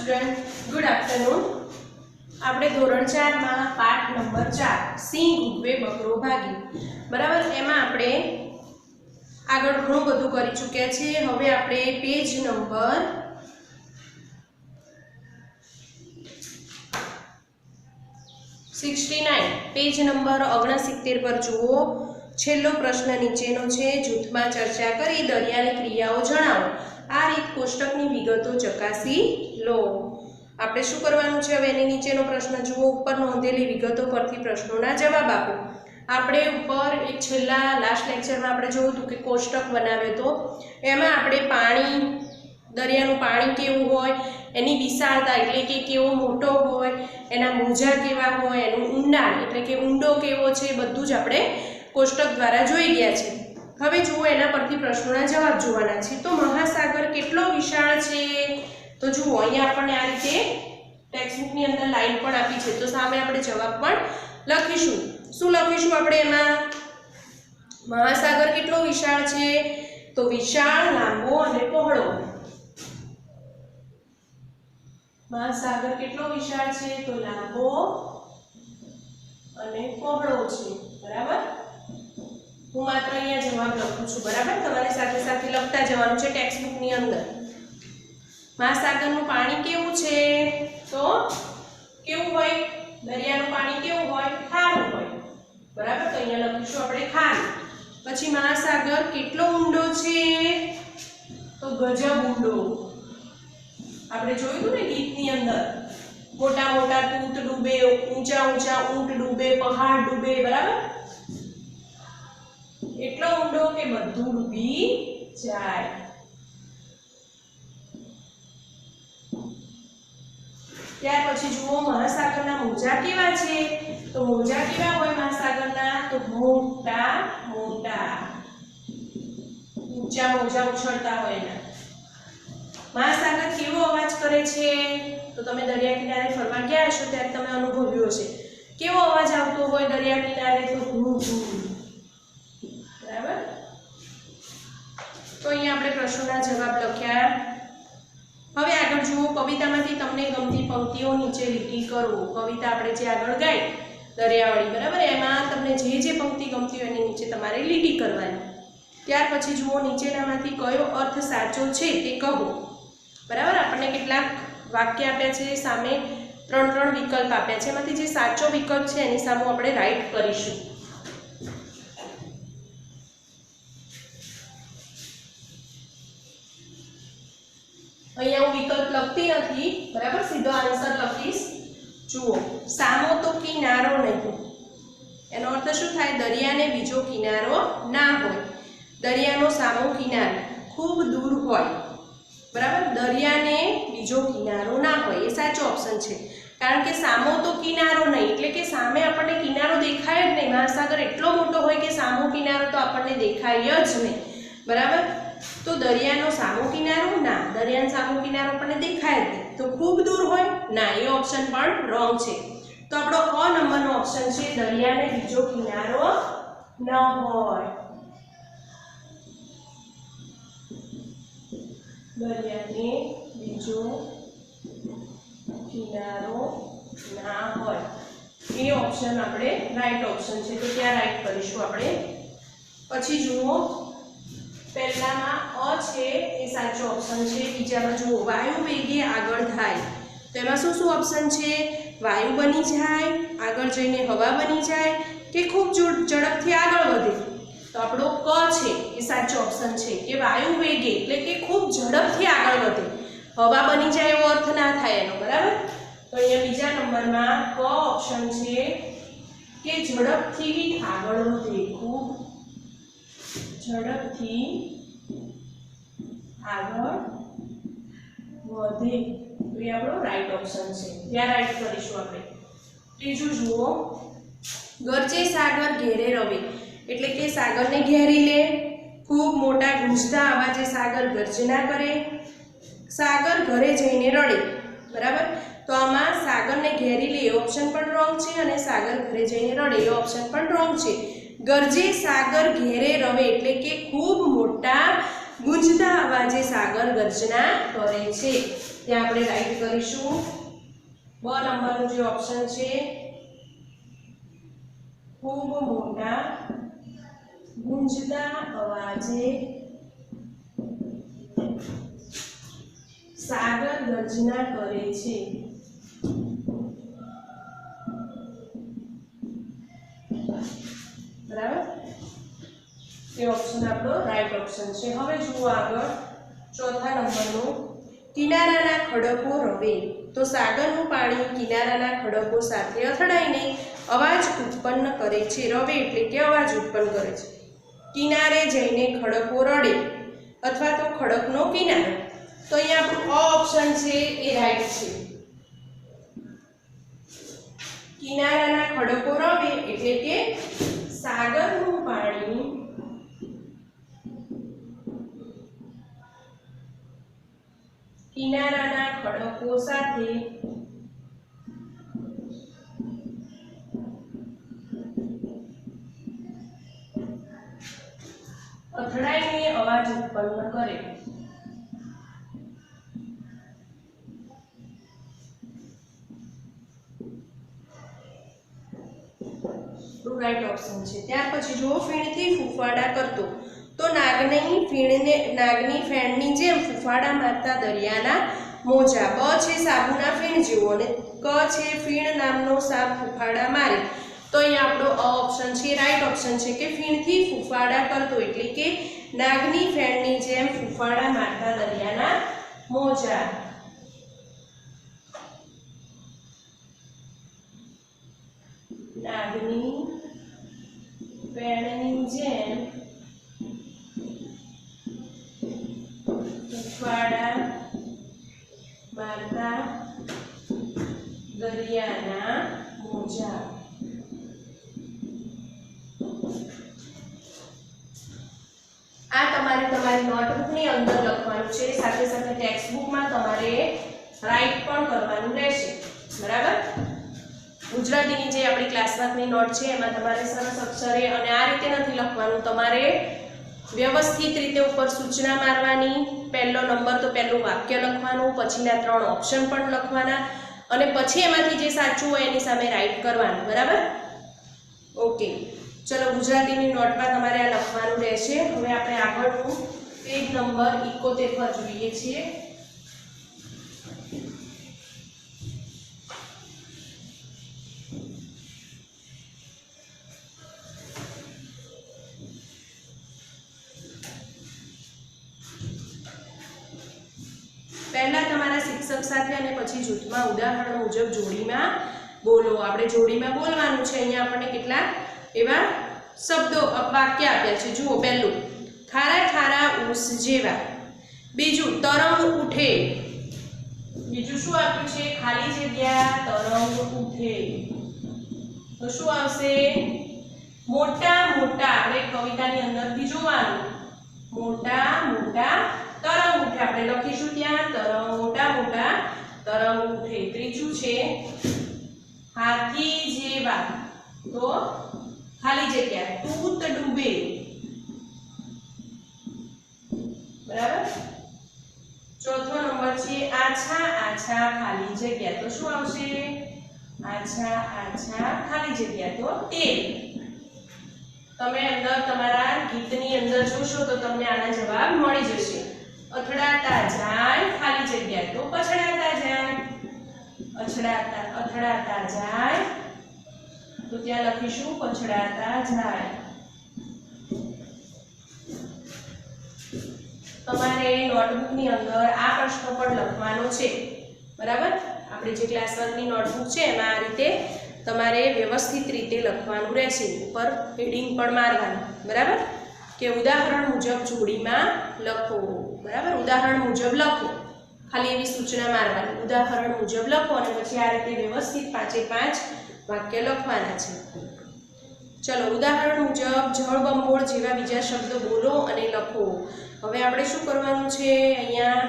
Student, good afternoon. આપણે ધોરણ 4 માં પાઠ નંબર 4 સિંહ ઉગવે બકરો ભાગી, બરાબર. એમાં આપણે આગળ ઘણું બધું કરી ચૂક્યા છીએ. હવે આપણે પેજ નંબર 69 પેજ નંબર 69 પર જુઓ. છેલ્લો પ્રશ્ન નીચેનો છે. જૂથમાં ચર્ચા કરી દરિયાની ક્રિયાઓ જણાવો. આ રીત કોષ્ટકની વિગતો ચકાસી લો. આપણે શું કરવાનું છે? હવે એની નીચેનો પ્રશ્ન જુઓ. ઉપર નોંધેલી વિગતો પરથી પ્રશ્નોના જવાબ આપો. આપણે ઉપર એક છેલ્લા લાસ્ટ લેક્ચરમાં આપણે જોયું હતું કે કોષ્ટક બનાવ્યો હતો. એમાં આપણે પાણી, દરિયાનું પાણી કેવું હોય, એની વિશાળતા એટલે કે કેવો મોટો હોય, એના મોજા કેવા હોય, એનું ઊંડાણ એટલે કે ઊંડો કેવો છે, બધું જ આપણે કોષ્ટક દ્વારા જોઈ ગયા છે. હવે જુઓ એના પરથી પ્રશ્નોના જવાબ જોવાના છે. તો મહાસાગર કેટલો વિશાળ છે? તો જુઓ અહીંયા આપણને આ રીતે ટેક્સ્ટબુકની અંદર લાઈન પણ આપી છે. તો સામે આપણે જવાબ પણ લખીશું. શું લખીશું આપણે એમાં? મહાસાગર કેટલો વિશાળ છે? તો વિશાળ, લાંબો અને પહોળો. મહાસાગર કેટલો વિશાળ છે? તો લાંબો અને પહોળો છે, બરાબર. હું માત્ર અહીંયા જવાબ લખું છું, બરાબર. તમારે સાથે સાથે લખતા જવાનું છે ટેક્સ્ટબુકની અંદર. મહાસાગરનું પાણી કેવું છે? તો કેવું હોય? દરિયાનું પાણી કેવું હોય? ખારું હોય, બરાબર. તો અહીંયા લખીશું આપણે ખારું. પછી મહાસાગર કેટલો ઊંડો છે? તો ગજબ ઊંડો. આપણે જોયું હતું ને ગીતની અંદર, મોટા મોટા તૂત ડૂબે, ઊંચા ઊંચા ઊંટ ડૂબે, પહાડ ડૂબે, બરાબર. એટલો ઊંડો કે બધું ડૂબી જાય. ત્યાર પછી જુઓ મહાસાગરના મોજા કેવા છે? તો મોજા કેવા હોય મહાસાગરના? તો મોટા મોટા, ઊંચા મોજા ઉછળતા હોય એના. મહાસાગર કેવો અવાજ કરે છે? તો તમે દરિયા કિનારે ફરવા ગયા હશો ત્યારે તમે અનુભવ્યો છે. કેવો અવાજ આવતો હોય દરિયા કિનારે? તો ઘૂ ઘૂ, બરાબર. તો અહીંયા આપણે પ્રશ્નોના જવાબ લખ્યા. હવે આગળ જુઓ. કવિતામાંથી તમને ગમતી પંક્તિઓ નીચે લીટી કરો. કવિતા આપણે જે આગળ ગાઈ દરિયાવાળી, બરાબર, એમાં તમને જે પંક્તિ ગમતી હોય એની નીચે તમારે લીટી કરવાની. ત્યાર પછી જુઓ નીચેનામાંથી કયો અર્થ સાચો છે તે કહો, બરાબર. આપણને કેટલાક વાક્ય આપ્યા છે, સામે ત્રણ વિકલ્પ આપ્યા છે. એમાંથી જે સાચો વિકલ્પ છે એની સામે આપણે રાઈટ કરીશું. અહીંયા હું વિકલ્પ લખતી નથી, બરાબર, સીધો આન્સર લખીશ. જુઓ, સામો તો કિનારો નહીં. એનો અર્થ શું થાય? દરિયાને બીજો કિનારો ના હોય. દરિયાનો સામો કિનારો ખૂબ દૂર હોય, બરાબર. દરિયાને બીજો કિનારો ના હોય, એ સાચો ઓપ્શન છે. કારણ કે સામો તો કિનારો નહીં એટલે કે સામે આપણને કિનારો દેખાય જ નહીં. મહાસાગર એટલો મોટો હોય કે સામો કિનારો તો આપણને દેખાય જ નહીં, બરાબર. તો દરિયાનો સામો કિનારો ના, દરિયાનો સામો કિનારો આપણને દેખાય જ નહીં. તો ખૂબ દૂર હોય ના, એ ઓપ્શન પણ રોંગ છે. તો આપણો ક નંબરનો ઓપ્શન છે દરિયાને બીજો કિનારો ન હોય. દરિયાને બીજો કિનારો ના હોય, એ ઓપ્શન આપણે રાઈટ ઓપ્શન છે. તો ત્યાં રાઈટ કરીશું આપણે. પછી જુઓ, પહેલામાં અ છે એ સાચો ઓપ્શન છે. બીજામાં જુઓ વાયુ વેગે આગળ થાય. તો એમાં શું શું ઓપ્શન છે? વાયુ બની જાય, આગળ જઈને હવા બની જાય, કે ખૂબ ઝડપથી આગળ વધે. તો આપણો ક છે એ સાચો ઓપ્શન છે કે વાયુ વેગે એટલે કે ખૂબ ઝડપથી આગળ વધે. હવા બની જાય એવો અર્થ ના થાય એનો, બરાબર. તો અહીંયા બીજા નંબરમાં ક ઓપ્શન છે કે ઝડપથી આગળ વધે, ખૂબ ઝડપથી આગળ વધે. તો એ આપણો રાઈટ ઓપ્શન છે. ત્યાં રાઈટ કરીશું આપણે. ત્રીજું જુઓ, ગરજે સાગર ઘેરે રવે એટલે કે સાગરને ઘેરી લે. ખૂબ મોટા ગુંજતા અવાજે સાગર ગર્જના કરે. સાગર ઘરે જઈને રડે, બરાબર. તો આમાં સાગરને ઘેરી લે એ ઓપ્શન પણ રોંગ છે અને સાગર ઘરે જઈને રડે એ ઓપ્શન પણ રોંગ છે. ગરજે સાગર ઘેરે રવે એટલે કે ખૂબ મોટા ગુંજતા અવાજે સાગર ગર્જના કરે છે. ત્યાં આપણે રાઈટ કરીશું. બ નંબરનો જે ઓપ્શન છે, ખૂબ મોટા ગુંજતા અવાજે સાગર ગર્જના કરે છે. બરાબર, એ ઓપ્શન આપણો રાઈટ ઓપ્શન છે. હવે જુઓ આગળ ચોથા નંબરનું, કિનારાના ખડકો રવે. તો સાગરનું પાણી કિનારાના ખડકો સાથે અથડાઈને અવાજ ઉત્પન્ન કરે છે. રવે એટલે કે અવાજ ઉત્પન્ન કરે છે. કિનારે જઈને ખડકો રડે અથવા તો ખડકનો કિનારો. તો અહીંયા આપણું ઓપ્શન છે એ રાઈટ છે. કિનારાના ખડકો રવે એટલે કે સાગરનું પાણી કિનારાના ખડકો સાથે અથડાઈને અવાજ ઉત્પન્ન કરે. રાઈટ ઓપ્શન છે. ત્યાર પછી જો ફીણથી ફૂફાડા કરતો. તો નાગની ફેણની જેમ ફૂફાડા મારતા દરિયાના મોજા. બ છે સાબુના ફીણ જેવો અને ક છે ફીણ નામનો સાપ ફૂફાડા મારે. તો અહીંયા આપણો ઓપ્શન છે રાઈટ ઓપ્શન છે કે ફીણથી ફૂફાડા કરતો એટલે કે નાગની ફેણની જેમ ફૂફાડા મારતા દરિયાના મોજા. નાગની ફેણની જેમ ફૂફાડા મારતા દરિયાના મોજા. આ તમારે તમારી નોટબુકની અંદર લખવાનું છે. સાથે સાથે ટેક્સ્ટબુકમાં તમારે રાઈટ પણ કરવાનું રહેશે. બરાબર, ગુજરાતીની જે આપણી ક્લાસ વર્કની નોટ છે એમાં તમારે સરસ અક્ષરે અને આ રીતે નથી લખવાનું. તમારે વ્યવસ્થિત રીતે ઉપર સૂચના મારવાની. પહેલો નંબર તો પહેલું વાક્ય લખવાનું, પછીના 3 ઓપ્શન પણ લખવાના અને પછી એમાંથી જે સાચું હોય એની સામે રાઈટ કરવાનું. બરાબર, ઓકે. ચલો, ગુજરાતીની નોટમાં તમારે આ લખવાનું રહેશે. હવે આપણે આગળનું પેજ નંબર 71 પર જોઈએ છીએ. પહેલા તમારા શિક્ષક સાથે અને પછી જૂથમાં ઉદાહરણ મુજબ જોડીમાં બોલો. આપણે જોડીમાં બોલવાનું છે. અહીંયા આપણને કેટલાક એવા શબ્દો વાક્ય આપ્યા છે. જુઓ, પહેલું ખારા ખારા ઊસ જેવા. બીજું તરંગ ઉઠે. બીજું શું આપ્યું છે? ખાલી જગ્યા તરંગ ઉઠે. તો શું આવશે? મોટા મોટા. આપણે કવિતાની અંદરથી જોવાનું. મોટા મોટા તરંગ ઉઠે. આપણે લખીશું ત્યાં તરંગ, મોટા મોટા તરંગ ઉઠે. ત્રીજું છે હાથી જેવા. તો ખાલી જગ્યા તૂત ડૂબે. બરાબર. ચોથો નંબર છે આછા આછા ખાલી જગ્યા. તો શું આવશે? આછા આછા ખાલી જગ્યા તો તેલ. તમે અંદર તમારા ગીતની અંદર જોશો તો તમને આના જવાબ મળી જશે. અથડાતા જાય ખાલી જગ્યા તો પછડાતા જાય. અથડાતા જાય તો ત્યાં લખીશું પછડાતા જાય. તમારે નોટબુકની અંદર આ પ્રશ્ન પણ લખવાનો છે. બરાબર, આપણે જે ક્લાસ વર્કની નોટબુક છે એમાં આ રીતે તમારે વ્યવસ્થિત રીતે લખવાનું રહેશે. ઉપર હેડિંગ પણ મારવાનું. બરાબર, કે ઉદાહરણ મુજબ જોડીમાં લખો. બરાબર, ઉદાહરણ મુજબ લખો. ખાલી એવી સૂચના મારવાની. ઉદાહરણ મુજબ લખો અને પછી આ રીતે વ્યવસ્થિત 5 વાક્ય લખવાના છે. ચલો, ઉદાહરણ મુજબ જળબંબોળ જેવા બીજા શબ્દો બોલો અને લખો. હવે આપણે શું કરવાનું છે? અહીંયા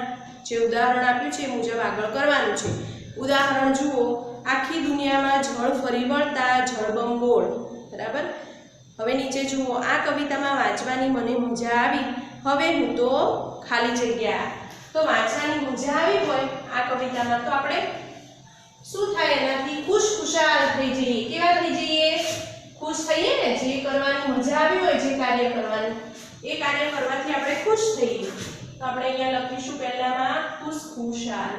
જે ઉદાહરણ આપ્યું છે એ મુજબ આગળ કરવાનું છે. ઉદાહરણ જુઓ. આખી દુનિયામાં જળ ફરી વળતા જળબંબોળ. બરાબર. હવે નીચે જુઓ. આ કવિતામાં વાંચવાની મને મજા આવી. હવે હું તો ખાલી જગ્યા। તો વાંચવાની મજા આવી હોય આ કવિતામાં તો આપણે શું થાય એનાથી ખુશખુશાલ થઈ જઈએ। કેવા થઈ જઈએ? ખુશ થઈએ ને। જે કરવાની મજા આવી હોય જે કાર્ય કરવાનું એ કાર્ય કરવાથી આપણે ખુશ થઈએ। તો આપણે અહીંયા લખીશું પહેલામાં ખુશખુશાલ।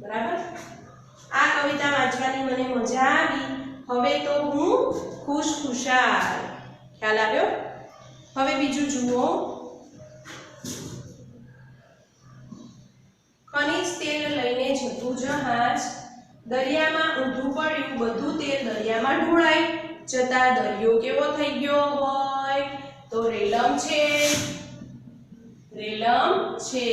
બરાબર। આ કવિતા વાંચવાની મને મજા આવી। હવે તો હું ખુશખુશાલ। ખ્યાલ આવ્યો? હવે બીજું જુઓ। ખનિજ તેલ લઈને જતું જહાજ દરિયામાં ઊંધું પડ્યું બધું તેલ દરિયામાં ઢોળાય જતા દરિયો કેવો થઈ ગયો હોય? તો રેલમ છે। રેલમ છે।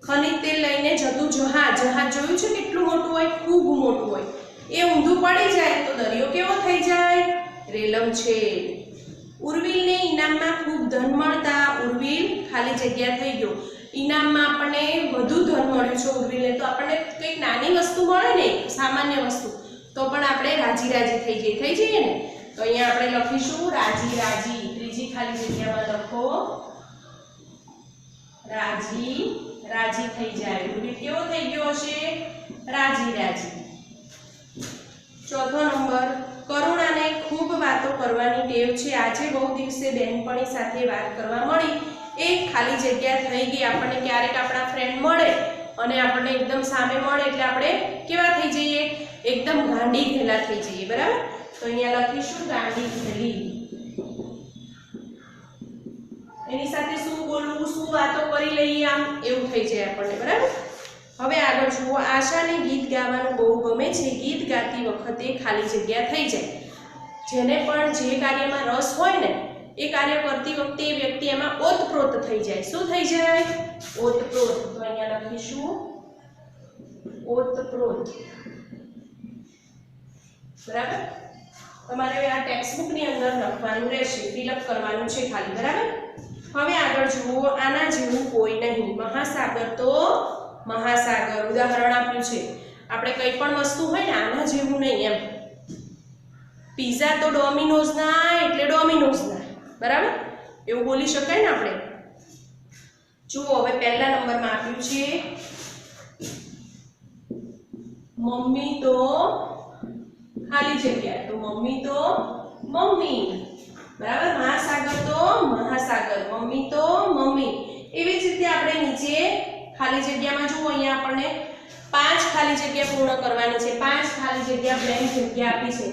ખનિજ તેલ લઈને જતું જહાજ, જહાજ જોયું છે કેટલું મોટું હોય? ખૂબ મોટું હોય। એ ઊંધું પડી જાય તો દરિયો કેવો થઈ જાય? રેલમ છે। ઉર્વિલને ઇનામમાં ખૂબ ધન મળતા ઉર્વિલ ખાલી જગ્યા થઈ ગયો। ઇનામમાં આપણને વધુ ધન મળ્યું છે ઉર્વિલને, તો આપણને કંઈક નાની વસ્તુ મળે ને સામાન્ય વસ્તુ તો પણ આપણે રાજી રાજી થઈ જઈએ ને। તો અહીંયા આપણે લખીશું રાજી રાજી। ત્રીજી ખાલી જગ્યામાં લખો રાજી રાજી થઈ જાય। ઉર્વિલ કેવો થઈ ગયો હશે? રાજી રાજી। ચોથો નંબર કરુણાને ખૂબ વાતો કરવાની ટેવ છે। આજે બહુ દિવસે બહેનપણી સાથે વાત કરવા મળી। એક ખાલી જગ્યા થઈ ગઈ। આપણને ક્યારેક આપણા ફ્રેન્ડ મળે અને આપણને એકદમ સામે મળે એટલે આપણે કેવા થઈ જઈએ? એકદમ ગાંડી ઘેલા થઈ જઈએ। બરાબર। તો અહીંયા લખીશું ગાંડી ઘેલી। એની સાથે શું બોલવું, શું વાતો કરી લઈએ આમ એવું થઈ જાય આપણને। બરાબર। હવે આગળ જુઓ। આશાને ગીત ગાવાનું બહુ ગમે છે। ગીત ગાતી વખતે ખાલી જગ્યા થઈ જાય। જેને પણ જે કાર્યમાં રસ હોય ને એ કાર્ય કરતી વખતે એ વ્યક્તિ એમાં ઓતપ્રોત થઈ જાય। શું થઈ જાય? ઓતપ્રોત। તો અહીંયા લખીશું ઓતપ્રોત। બરાબર। તમારે આ ટેક્સ્ટ બુકની અંદર લખવાનું રહેશે, ફિલઅપ કરવાનું છે ખાલી। બરાબર। હવે આગળ જુઓ। આના જેવું કોઈ નહીં। મહાસાગર તો મહાસાગર ઉદાહરણ આપ્યું છે। આપણે કંઈ પણ વસ્તુ હોય ને આના જેવું નહીં એમ। પિઝા તો ડોમિનોઝના એટલે ડોમિનોઝના। બરાબર। એવું બોલી શકાય ને આપણે। જુઓ હવે પહેલા નંબરમાં આપ્યું છે મમ્મી તો ખાલી જગ્યા। તો મમ્મી તો મમ્મી। બરાબર। મહાસાગર તો મહાસાગર, મમ્મી તો મમ્મી। એવી જ રીતે આપણે નીચે ખાલી જગ્યામાં જુઓ અહીંયા આપણને 5 ખાલી જગ્યા પૂર્ણ કરવાની છે। 5 ખાલી જગ્યા બ્લેન્ક જગ્યા આપી છે।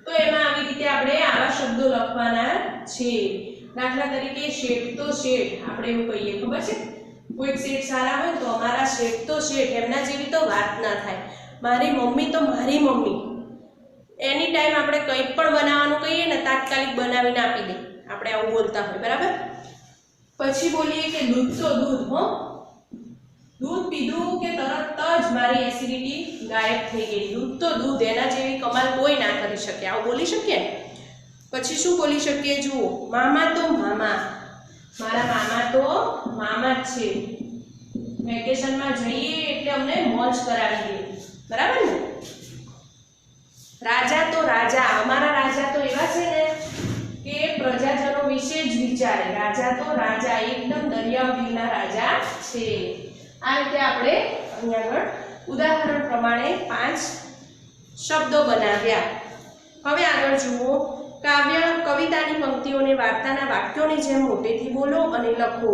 તો એમાં આવી રીતે આપણે આવા શબ્દો લખવાના છે। દાખલા તરીકે શેઠ તો શેઠ આપણે એવું કહીએ, ખબર છે? કોઈક શેઠ સારા હોય તો અમારા શેઠ તો શેઠ, એમના જેવી તો વાત ના થાય। મારી મમ્મી તો મારી મમ્મી। એની ટાઈમ આપણે કંઈ પણ બનાવવાનું કહીએ ને તાત્કાલિક બનાવીને આપી દે, આપણે આવું બોલતા હોય। બરાબર। પછી બોલીએ કે દૂધ તો દૂધ હો, દૂધ પીધું કે તરત જ મારી એસિડિટી ગાયબ થઈ ગઈ। દૂધ તો દૂધ, એના જેવી કમાલ કોઈ ના કરી શકે। આવું બોલી શકીએ। પછી શું બોલી શકીએ? જુઓ મામા તો મામા, મારા મામા તો મામા જ છે। વેકેશનમાં જઈએ એટલે અમને મોજ કરાવી દે। બરાબર ને? રાજા તો રાજા, અમારા રાજા તો એવા છે ને કે પ્રજાજનો વિશે જ વિચારે। રાજા તો રાજા, એકદમ દરિયાદિલના રાજા છે। આ રીતે આપણે અહીંયા આગળ ઉદાહરણ પ્રમાણે 5 શબ્દો બનાવ્યા। હવે આગળ જુઓ। કવિતાની પંક્તિઓને વાર્તાના વાક્યોની જેમ મોટેથી બોલો અને લખો।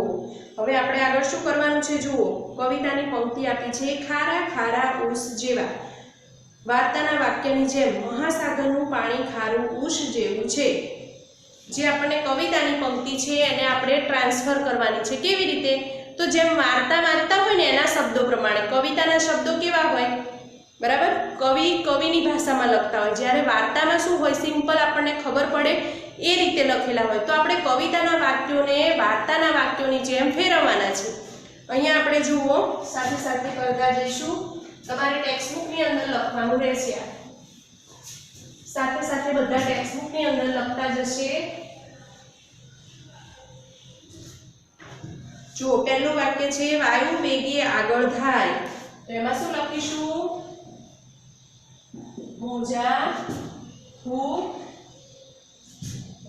હવે આપણે આગળ શું કરવાનું છે? જુઓ કવિતાની પંક્તિ આપી છે ખારા ખારા ઉસ જેવા। વાર્તાના વાક્યની જેમ મહાસાગરનું પાણી ખારું ઉસ જેવું છે। જે આપણને કવિતાની પંક્તિ છે એને આપણે ટ્રાન્સફર કરવાની છે। કેવી રીતે? તો જેમ વાર્તા વાંચતા હોય ને એના શબ્દો પ્રમાણે। કવિતાના શબ્દો કેવા હોય? બરાબર। કવિની ભાષામાં લખતા હોય, જ્યારે વાર્તામાં શું હોય? સિમ્પલ આપણને ખબર પડે એ રીતે લખેલા હોય। તો આપણે કવિતાના વાક્યોને વાર્તાના વાક્યોની જેમ ફેરવવાના છે। અહીંયા આપણે જુઓ સાથે સાથે કરતા જઈશું। તમારે ટેક્સ્ટ બુકની અંદર લખવાનું રહેશે। સાથે સાથે બધા ટેક્સ્ટ બુકની અંદર લખતા જશે। જો પહેલું વાક્ય છે વાયુ વેગે આગળ થાય, તો એમાં શું લખીશું? મોજા ખૂબ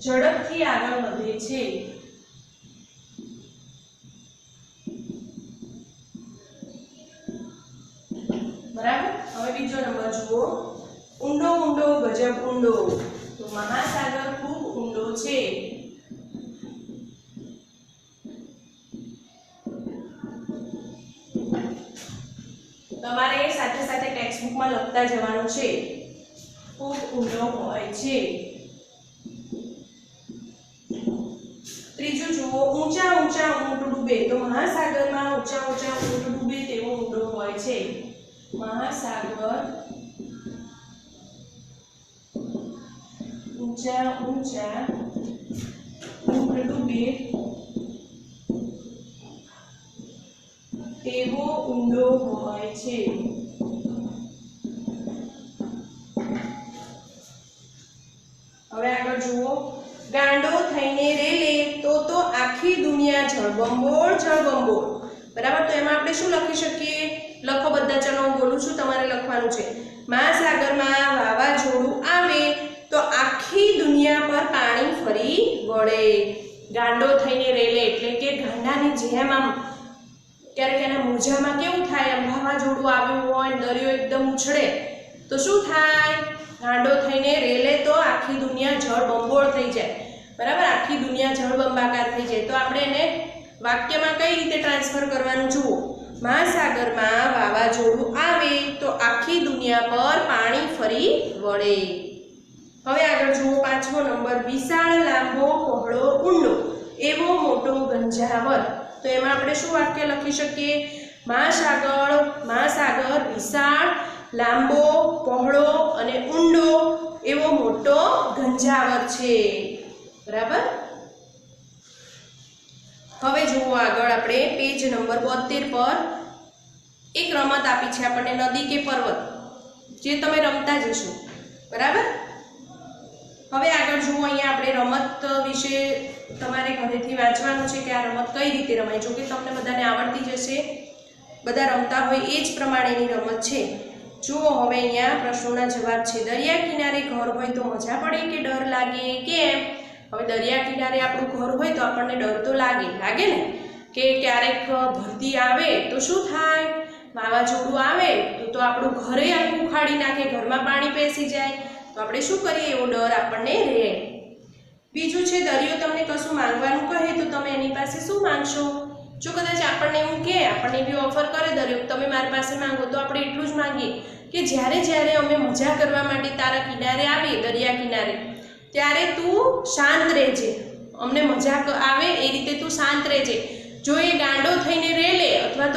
ઝડપથી આગળ વધે છે. બરાબર. હવે બીજો નંબર જુઓ. ઊંડો ઊંડો ગજબ ઊંડો. તો મહાસાગર ખૂબ ઊંડો છે. તમારે સાથે સાથે ટેક્સ્ટ બુકમાં લખતા જવાનું છે. ખૂબ ઊંડો હોય છે. ત્રીજું જુઓ. ઊંચા ઊંચા ઊંટ ડૂબે. તો મહાસાગરમાં ઊંચા ઊંચા ઊંટ ડૂબે તેવો ઊંડો હોય છે. મહાસાગર ઊંચા ઊંચા ઊંટ ડૂબે તેવો ઊંડો હોય છે. હવે આગળ જુઓ. ગાંડો થઈને રેલે તો આખી દુનિયા જળબંબોળ જળબંબોળ. બરાબર. તો એમાં આપણે શું લખી શકીએ? લખો બધા. ચલો હું બોલું છું, તમારે લખવાનું છે. મહાસાગરમાં વાવાઝોડું આવે તો આખી દુનિયા પર પાણી ફરી વળે. ગાંડો થઈને રેલે એટલે કે ગાંડાની જેમ આમ ક્યારેક એના મોજામાં કેવું થાય, આમ વાવાઝોડું આવ્યું હોય, દરિયો એકદમ ઉછળે તો શું થાય? ગાંડો થઈને રેલે તો આખી દુનિયા જળબંબોળ થઈ જાય. બરાબર. આખી દુનિયા જળબંબાકાર થઈ જાય. તો આપણે એને વાક્યમાં કઈ રીતે ટ્રાન્સફર કરવાનું જુઓ. મહાસાગરમાં વાવાઝોડું આવે તો આખી દુનિયા પર પાણી ફરી વળે. હવે આગળ જુઓ. પાંચમો નંબર. વિશાળ લાંબો પહોળો ઊંડો એવો મોટો ગંજાવર. તો એમાં આપણે શું વાક્ય લખી શકીએ? મહાસાગર વિશાળ લાંબો પહોળો અને ઊંડો એવો મોટો ગંજાવર છે. બરાબર. હવે જુઓ આગળ આપણે પેજ નંબર 72 પર એક રમત આપી છે આપણને, નદી કે પર્વત, જે તમે રમતા જશો. બરાબર. હવે આગળ જુઓ. અહીંયા આપણે રમત વિશે તમારે ઘરેથી વાંચવાનું છે કે આ રમત કઈ રીતે રમાય. જો કે તમને બધાને આવડતી જશે, બધા રમતા હોય એ જ પ્રમાણેની રમત છે. જુઓ હવે અહીંયા પ્રશ્નોના જવાબ છે. દરિયા કિનારે ઘર હોય તો મજા પડે કે ડર લાગે? કેમ? હવે દરિયા કિનારે આપણું ઘર હોય તો આપણને ડર તો લાગે ને, કે ક્યારેક ભરતી આવે તો શું થાય? વાવાઝોડું આવે તો આપણું ઘરે આખું ઉખાડી નાખે, ઘરમાં પાણી પેસી જાય તો આપણે શું કરીએ? એવો ડર આપણને રહે. બીજું છે, દરિયો તમને કશું માંગવાનું કહે તો તમે એની પાસે શું માંગશો? જો કદાચ આપણને એવું કહે, આપણને એવી ઓફર કરે દરિયો, તમે મારી પાસે માંગો, તો આપણે એટલું જ માંગીએ કે જ્યારે અમે મજા કરવા માટે તારા કિનારે આવીએ, દરિયા કિનારે, ત્યારે તું શાંત રહેજે, અમને મજા આવે એ રીતે તું શાંત રહેજે. જો એ ગાંડો થઈને રહે